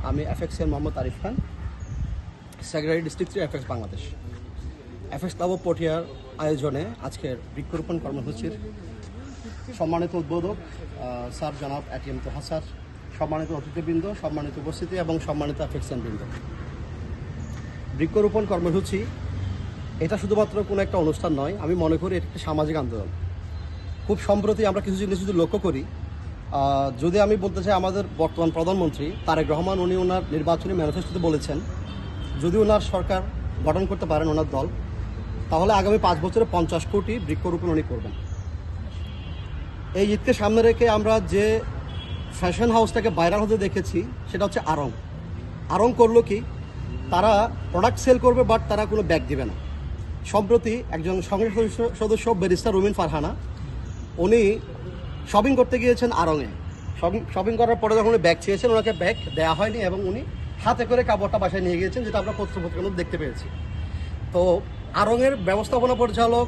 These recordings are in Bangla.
আমি এফএক্সের Mohammad Arif Khan, secretary district FX Bangladesh. FX club of পটিয়ার আয়োজনে আজকের বৃক্ষরোপণ কর্মসূচির সম্মানিত উদ্বোধক স্যার জনাব এটিএম তোহা স্যার, সম্মানিত অতিথিবৃন্দ, সম্মানিত উপস্থিতি এবং সম্মানিত এফএক্সিয়ানবৃন্দ, বৃক্ষরোপণ কর্মসূচি এটা শুধুমাত্র কোনো একটা অনুষ্ঠান নয়, আমি মনে করি এটা একটা সামাজিক আন্দোলন। খুব সম্প্রতি আমরা কিছু জিনিস যদি লক্ষ্য করি, যদি আমি বলতে চাই, আমাদের বর্তমান প্রধানমন্ত্রী তারেক রহমান উনি ওনার নির্বাচনী ম্যানিফেস্টোতে বলেছেন যদি ওনার সরকার গঠন করতে পারেন ওনার দল, তাহলে আগামী 5 বছরে 50 কোটি বৃক্ষরোপণ উনি করবেন। এই ঈদকে সামনে রেখে আমরা যে ফ্যাশন হাউসটাকে ভাইরাল হতে দেখেছি সেটা হচ্ছে আরং করলো কি, তারা প্রোডাক্ট সেল করবে বাট তারা কোনো ব্যাগ দিবে না। সম্প্রতি একজন সংসদ সদস্য ব্যারিস্টার রুমিন ফারহানা উনি শপিং করতে গিয়েছেন আরঙে। শপিং করার পরে যখন উনি ব্যাগ চেয়েছেন ওনাকে ব্যাগ দেওয়া হয়নি এবং উনি হাতে করে কাপড়টা বাসায় নিয়ে গিয়েছেন, যেটা আমরা পত্রপত্রিকার মধ্যে দেখতে পেয়েছি। তো আরঙের ব্যবস্থাপনা পরিচালক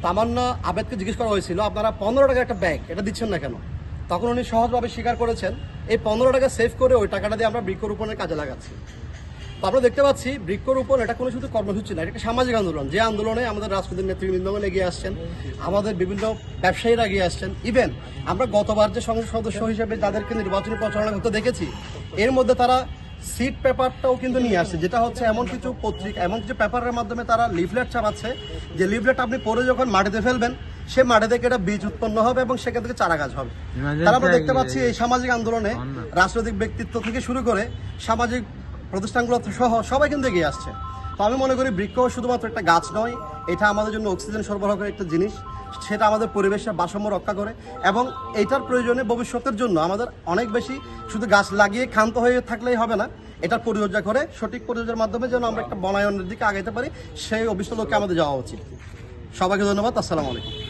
তামান্না আবেদকে জিজ্ঞেস করা হয়েছিল আপনারা 15 টাকা একটা ব্যাগ এটা দিচ্ছেন না কেন? তখন উনি সহজভাবে স্বীকার করেছেন এই 15 টাকা সেভ করে ওই টাকাটা দিয়ে আমরা বৃক্ষরোপণের কাজে লাগাচ্ছি। তো আমরা দেখতে পাচ্ছি বৃক্ষরোপণ এটা কোনো শুধু কর্মসূচি না, এটা একটা সামাজিক আন্দোলন, যে আন্দোলনে আমাদের রাজনৈতিক নেতৃবৃন্দগণ এগিয়ে আসছেন, আমাদের বিভিন্ন ব্যবসায়ীরা এগিয়ে আসছেন। ইভেন আমরা গতবার যে সংসদ সদস্য হিসেবে যাদেরকে নির্বাচনী প্রচারণা করতে দেখেছি, এর মধ্যে তারা সিট পেপারটাও কিন্তু নিয়ে আসছে, যেটা হচ্ছে এমন কিছু পত্রিকা, এমন কিছু পেপারের মাধ্যমে তারা লিফলেট ছাপাচ্ছে, যে লিফলেট আপনি পরে যখন মাটিতে ফেলবেন সে মাটি থেকে এটা বীজ উৎপন্ন হবে এবং সেখান থেকে চারা গাছ হবে। তারা আমরা দেখতে পাচ্ছি এই সামাজিক আন্দোলনে রাজনৈতিক ব্যক্তিত্ব থেকে শুরু করে সামাজিক প্রতিষ্ঠানগুলো সহ সবাই কিন্তু এগিয়ে আসছে। তো আমি মনে করি বৃক্ষ শুধুমাত্র একটা গাছ নয়, এটা আমাদের জন্য অক্সিজেন সরবরাহ করে একটা জিনিস, সেটা আমাদের পরিবেশের ভারসাম্য রক্ষা করে এবং এইটার প্রয়োজনে ভবিষ্যতের জন্য আমাদের অনেক বেশি শুধু গাছ লাগিয়ে ক্ষান্ত হয়ে থাকলেই হবে না, এটার পরিচর্যা করে সঠিক পরিচর্যার মাধ্যমে যেন আমরা একটা বনায়নের দিকে আগাইতে পারি, সেই অভিষ্ট লক্ষ্যে আমাদের যাওয়া উচিত। সবাইকে ধন্যবাদ। আসসালামু আলাইকুম।